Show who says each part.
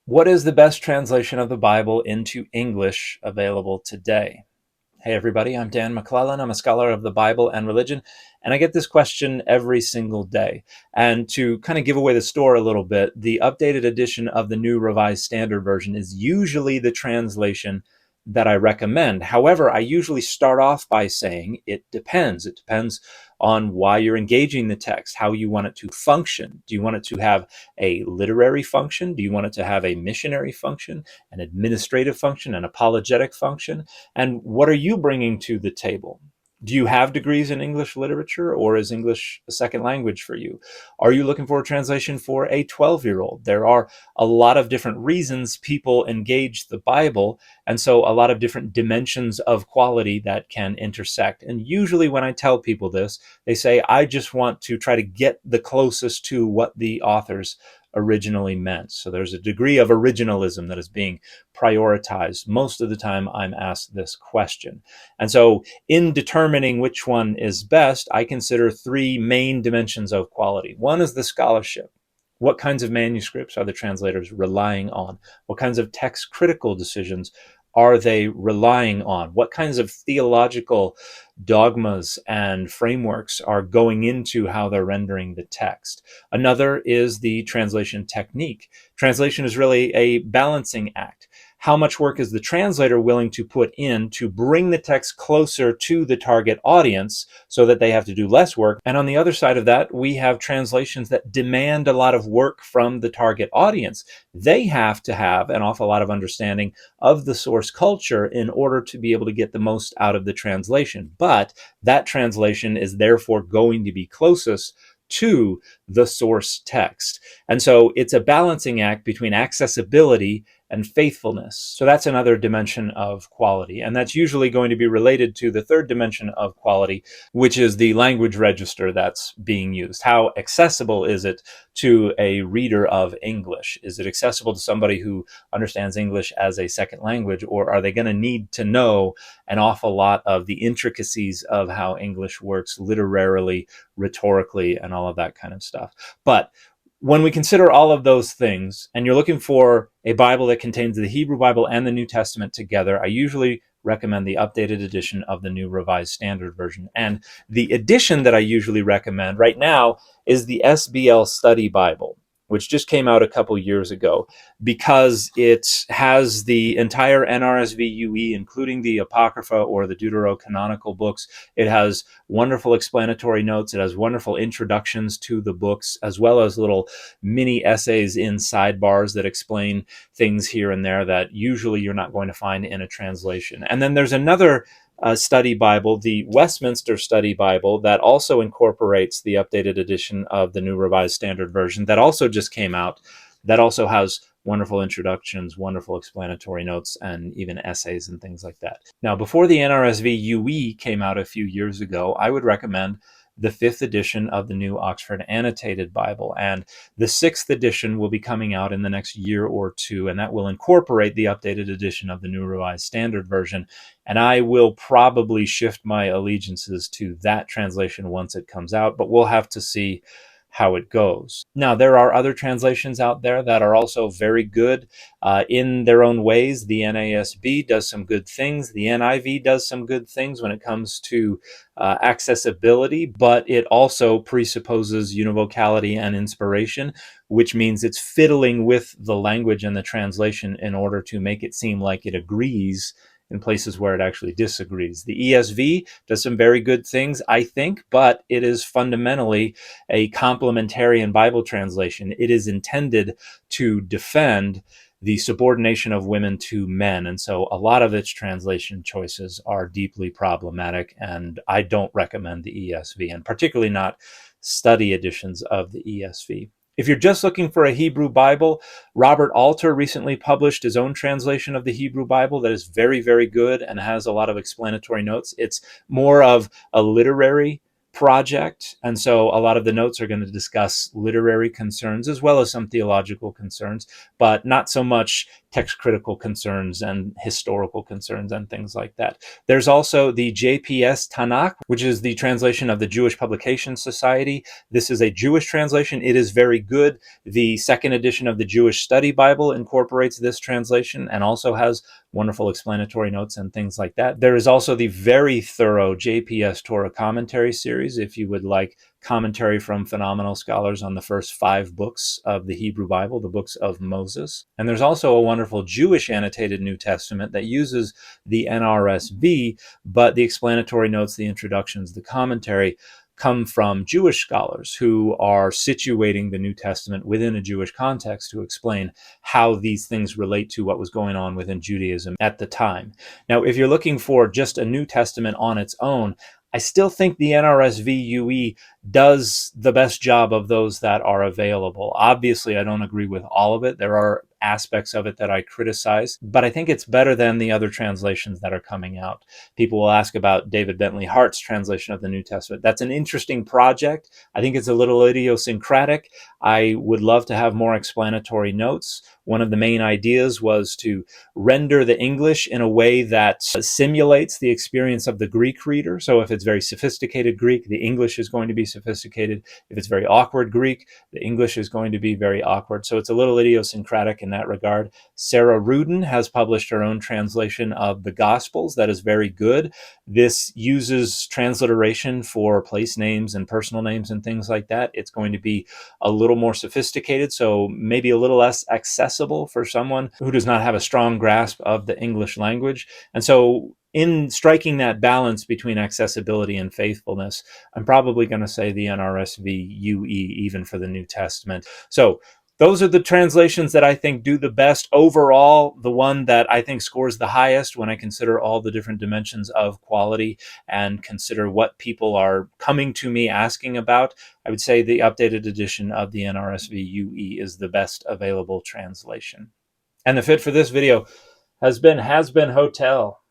Speaker 1: What is the best translation of the Bible into English available today? Hey, everybody, I'm Dan McClellan. I'm a scholar of the Bible and religion, and I get this question every single day. And to kind of give away the store a little bit, the updated edition of the New Revised Standard Version is usually the translation that I recommend. However, I usually start off by saying it depends. It depends on why you're engaging the text, how you want it to function. Do you want it to have a literary function? Do you want it to have a missionary function, an administrative function, an apologetic function? And what are you bringing to the table? Do you have degrees in English literature, or is English a second language for you? Are you looking for a translation for a 12-year-old? There are a lot of different reasons people engage the Bible, and so a lot of different dimensions of quality that can intersect. And usually when I tell people this, they say, I just want to try to get the closest to what the authors originally meant. So there's a degree of originalism that is being prioritized. Most of the time I'm asked this question. And so in determining which one is best, I consider three main dimensions of quality. One is the scholarship. What kinds of manuscripts are the translators relying on? What kinds of text critical decisions are they relying on? What kinds of theological dogmas and frameworks are going into how they're rendering the text? Another is the translation technique. Translation is really a balancing act. How much work is the translator willing to put in to bring the text closer to the target audience so that they have to do less work? And on the other side of that, we have translations that demand a lot of work from the target audience. They have to have an awful lot of understanding of the source culture in order to be able to get the most out of the translation. But that translation is therefore going to be closest to the source text. And so it's a balancing act between accessibility and faithfulness. So that's another dimension of quality. And that's usually going to be related to the third dimension of quality, which is the language register that's being used. How accessible is it to a reader of English? Is it accessible to somebody who understands English as a second language, or are they going to need to know an awful lot of the intricacies of how English works literarily, rhetorically, and all of that kind of stuff? But when we consider all of those things, and you're looking for a Bible that contains the Hebrew Bible and the New Testament together, I usually recommend the updated edition of the New Revised Standard Version. And the edition that I usually recommend right now is the SBL Study Bible, which just came out a couple years ago, because it has the entire NRSV UE, including the Apocrypha or the Deuterocanonical books. It has wonderful explanatory notes. It has wonderful introductions to the books, as well as little mini essays in sidebars that explain things here and there that usually you're not going to find in a translation. And then there's another study Bible, the Westminster Study Bible, that also incorporates the updated edition of the New Revised Standard Version that also just came out, that also has wonderful introductions, wonderful explanatory notes, and even essays and things like that. Now, before the NRSV UE came out a few years ago, I would recommend the fifth edition of the New Oxford Annotated Bible. And the sixth edition will be coming out in the next year or two, and that will incorporate the updated edition of the New Revised Standard Version. And I will probably shift my allegiances to that translation once it comes out, but we'll have to see how it goes. Now, there are other translations out there that are also very good in their own ways. The NASB does some good things. The NIV does some good things when it comes to accessibility, but it also presupposes univocality and inspiration, which means it's fiddling with the language and the translation in order to make it seem like it agrees in places where it actually disagrees. The ESV does some very good things, I think, but it is fundamentally a complementarian Bible translation. It is intended to defend the subordination of women to men. And so a lot of its translation choices are deeply problematic, and I don't recommend the ESV, and particularly not study editions of the ESV. If you're just looking for a Hebrew Bible, Robert Alter recently published his own translation of the Hebrew Bible that is very, very good and has a lot of explanatory notes. It's more of a literary project. And so a lot of the notes are going to discuss literary concerns as well as some theological concerns, but not so much text critical concerns and historical concerns and things like that. There's also the JPS Tanakh, which is the translation of the Jewish Publication Society. This is a Jewish translation. It is very good. The second edition of the Jewish Study Bible incorporates this translation and also has wonderful explanatory notes and things like that. There is also the very thorough JPS Torah commentary series, if you would like commentary from phenomenal scholars on the first 5 books of the Hebrew Bible, the books of Moses. And there's also a wonderful Jewish annotated New Testament that uses the NRSV, but the explanatory notes, the introductions, the commentary come from Jewish scholars who are situating the New Testament within a Jewish context to explain how these things relate to what was going on within Judaism at the time. Now, if you're looking for just a New Testament on its own, I still think the NRSV UE does the best job of those that are available. Obviously, I don't agree with all of it. There are aspects of it that I criticize, but I think it's better than the other translations that are coming out. People will ask about David Bentley Hart's translation of the New Testament. That's an interesting project. I think it's a little idiosyncratic. I would love to have more explanatory notes. One of the main ideas was to render the English in a way that simulates the experience of the Greek reader. So if it's very sophisticated Greek, the English is going to be sophisticated. If it's very awkward Greek, the English is going to be very awkward. So it's a little idiosyncratic in that regard. Sarah Rudin has published her own translation of the Gospels that is very good. This uses transliteration for place names and personal names and things like that. It's going to be a little more sophisticated, so maybe a little less accessible for someone who does not have a strong grasp of the English language. And so in striking that balance between accessibility and faithfulness, I'm probably going to say the NRSV UE even for the New Testament. So those are the translations that I think do the best overall. The one that I think scores the highest when I consider all the different dimensions of quality and consider what people are coming to me asking about, I would say the updated edition of the NRSV UE is the best available translation. And the fit for this video has been Hotel.